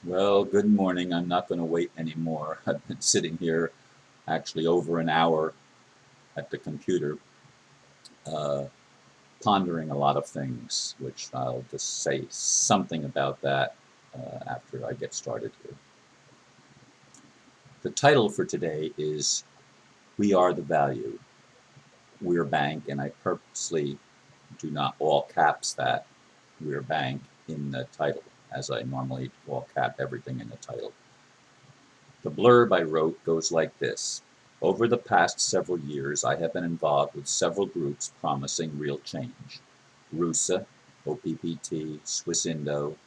Well, good morning. I'm not going to wait anymore. I've been sitting here actually over an hour at the computer, uh, pondering a lot of things, which I'll just say something about that after I get started here. The title for today is We Are the Value. We're Bank, and I purposely do not all caps that We're Bank in the title, as I normally all cap everything in the title. The blurb I wrote goes like this: over the past several years, I have been involved with several groups promising real change: RUSA, OPPT, Swiss Indo,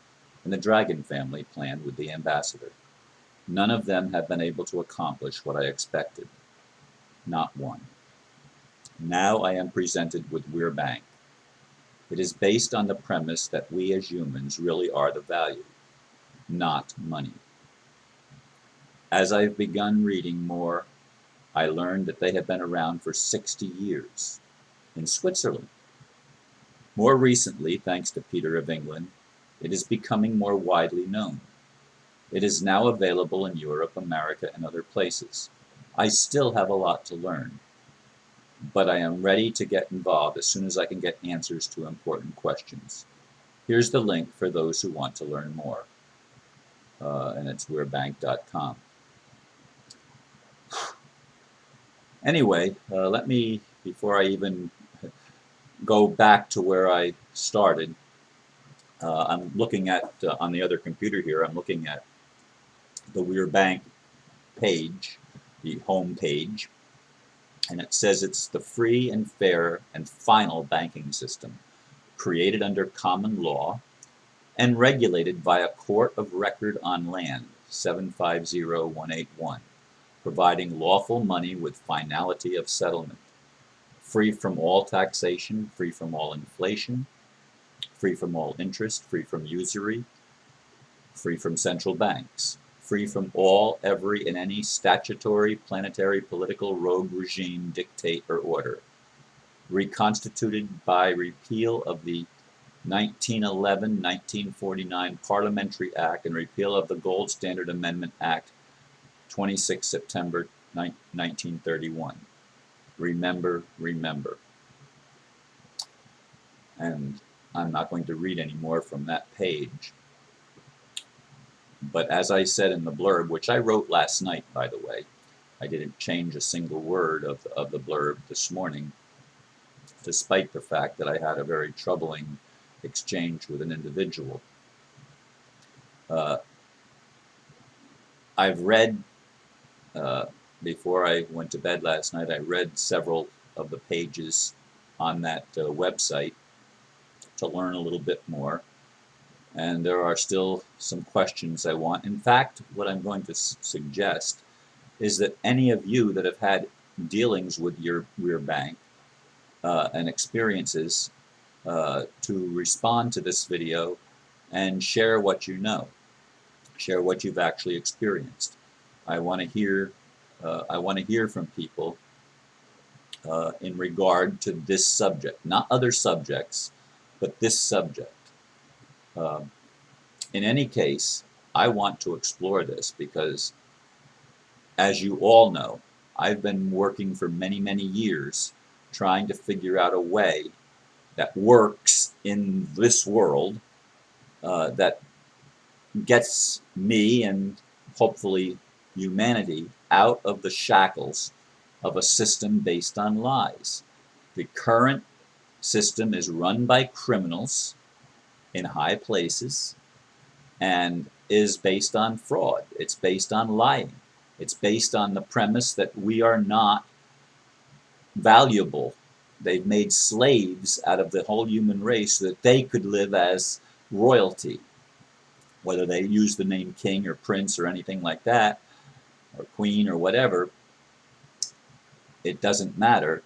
and the Dragon family plan with the ambassador. None of them have been able to accomplish what I expected. Not one. Now I am presented with We're Bank. It is based on the premise that we as humans really are the value, not money. As I've begun reading more, I learned that they have been around for 60 years in Switzerland. More recently, thanks to Peter of England, it is becoming more widely known. It is now available in Europe, America, and other places. I still have a lot to learn, but I am ready to get involved as soon as I can get answers to important questions. Here's the link for those who want to learn more, and it's werebank.com. Anyway, let me, before I even go back to where I started, I'm looking at, on the other computer here, I'm looking at the WeRe Bank page, the home page, and it says it's the free and fair and final banking system created under common law and regulated by a court of record on land, 750181, providing lawful money with finality of settlement, free from all taxation, free from all inflation, free from all interest, free from usury, free from central banks, free from all, every, and any statutory, planetary, political, rogue regime, dictate, or order, reconstituted by repeal of the 1911-1949 Parliamentary Act and repeal of the Gold Standard Amendment Act, 26 September 1931. Remember, remember. And I'm not going to read any more from that page. But as I said in the blurb, which I wrote last night, by the way, I didn't change a single word of the blurb this morning, despite the fact that I had a very troubling exchange with an individual. I've read, before I went to bed last night, I read several of the pages on that website to learn a little bit more. And there are still some questions I want. In fact, what I'm going to suggest is that any of you that have had dealings with your bank and experiences to respond to this video and share what you know, share what you've actually experienced. I want to hear from people in regard to this subject, not other subjects, but this subject. In any case, I want to explore this because, as you all know, I've been working for many, many years trying to figure out a way that works in this world that gets me and hopefully humanity out of the shackles of a system based on lies. The current system is run by criminals in high places and is based on fraud. It's based on lying. It's based on the premise that we are not valuable. They've made slaves out of the whole human race so that they could live as royalty. Whether they use the name king or prince or anything like that, or queen or whatever, it doesn't matter.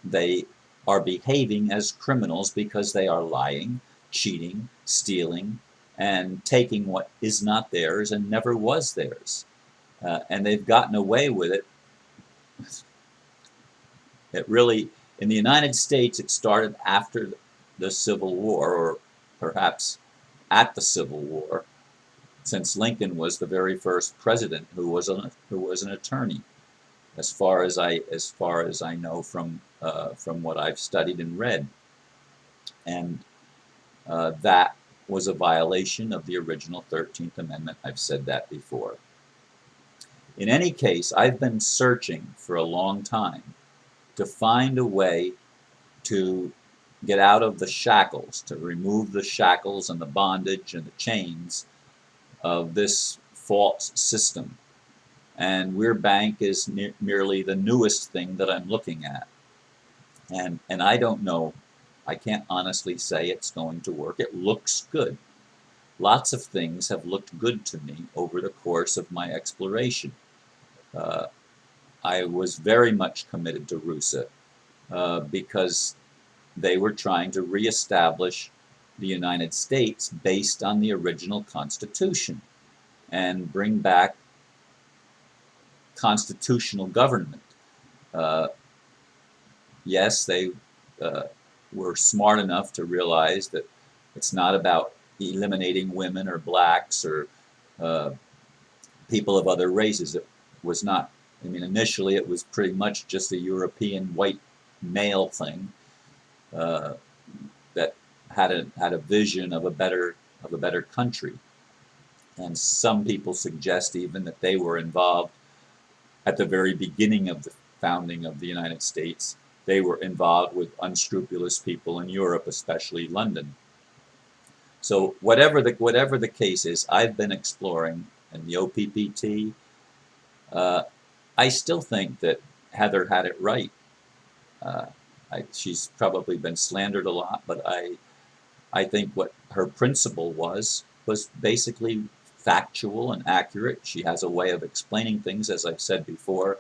They are behaving as criminals because they are lying, cheating, stealing, and taking what is not theirs and never was theirs. And they've gotten away with it. It really, in the United States, it started after the Civil War, or perhaps at the Civil War, since Lincoln was the very first president who was an attorney, as far as I know from what I've studied and read, and that was a violation of the original 13th Amendment. I've said that before. In any case, I've been searching for a long time to find a way to get out of the shackles, to remove the shackles and the bondage and the chains of this false system. And WeRe Bank is merely the newest thing that I'm looking at. And I don't know, I can't honestly say it's going to work. It looks good. Lots of things have looked good to me over the course of my exploration. I was very much committed to RUSA because they were trying to reestablish the United States based on the original Constitution and bring back constitutional government. Yes, they were smart enough to realize that it's not about eliminating women or blacks or people of other races. It was not. I mean, initially it was pretty much just a European white male thing that had a vision of a better country. And some people suggest even that they were involved at the very beginning of the founding of the United States. They were involved with unscrupulous people in Europe, especially London. So whatever the case is, I've been exploring, and the OPPT. I still think that Heather had it right. She's probably been slandered a lot, but I think what her principle was basically factual and accurate. She has a way of explaining things, as I've said before,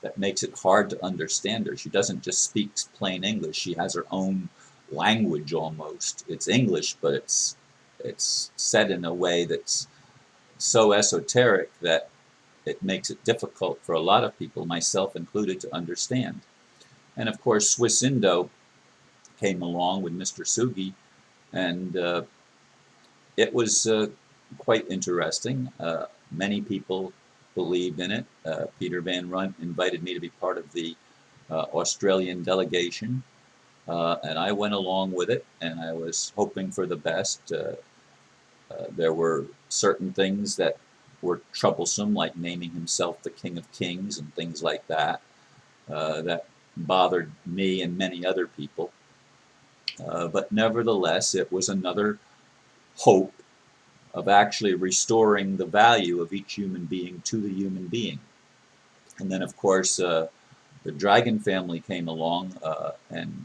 that makes it hard to understand her. She doesn't just speak plain English. She has her own language almost. It's English, but it's said in a way that's so esoteric that it makes it difficult for a lot of people, myself included, to understand. And of course, Swiss Indo came along with Mr. Sugi, and it was quite interesting. Many people believed in it. Peter Van Runt invited me to be part of the Australian delegation, and I went along with it, and I was hoping for the best. There were certain things that were troublesome, like naming himself the King of Kings and things like that, that bothered me and many other people. But nevertheless, it was another hope of actually restoring the value of each human being to the human being. And then, of course, the Dragon family came along, and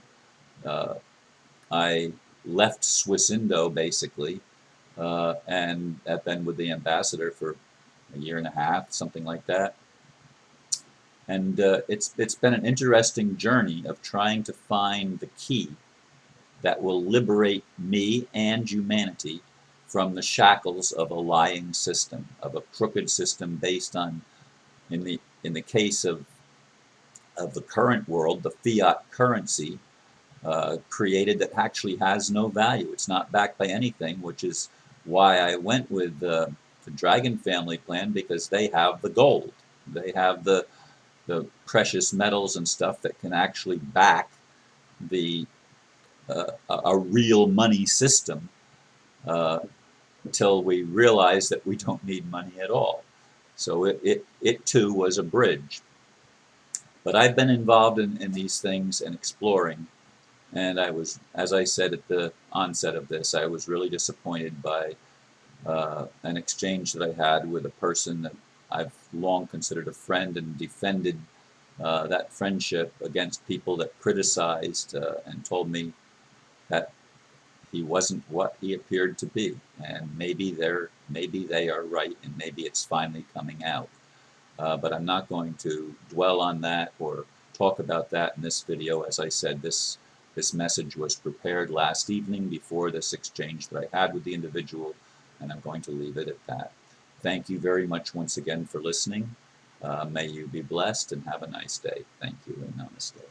I left Swiss Indo, basically, and have been with the ambassador for a year and a half, something like that. And it's been an interesting journey of trying to find the key that will liberate me and humanity from the shackles of a lying system, of a crooked system based on, in the case of the current world, the fiat currency created that actually has no value. It's not backed by anything, which is why I went with the Dragon family plan, because they have the gold. They have the precious metals and stuff that can actually back the a real money system until we realize that we don't need money at all. So it too was a bridge. But I've been involved in these things and exploring, and I was, as I said at the onset of this, I was really disappointed by an exchange that I had with a person that I've long considered a friend, and defended that friendship against people that criticized and told me that he wasn't what he appeared to be. And maybe they are right, and maybe it's finally coming out. But I'm not going to dwell on that or talk about that in this video. As I said, this message was prepared last evening before this exchange that I had with the individual, and I'm going to leave it at that. Thank you very much once again for listening. May you be blessed and have a nice day. Thank you, and namaste.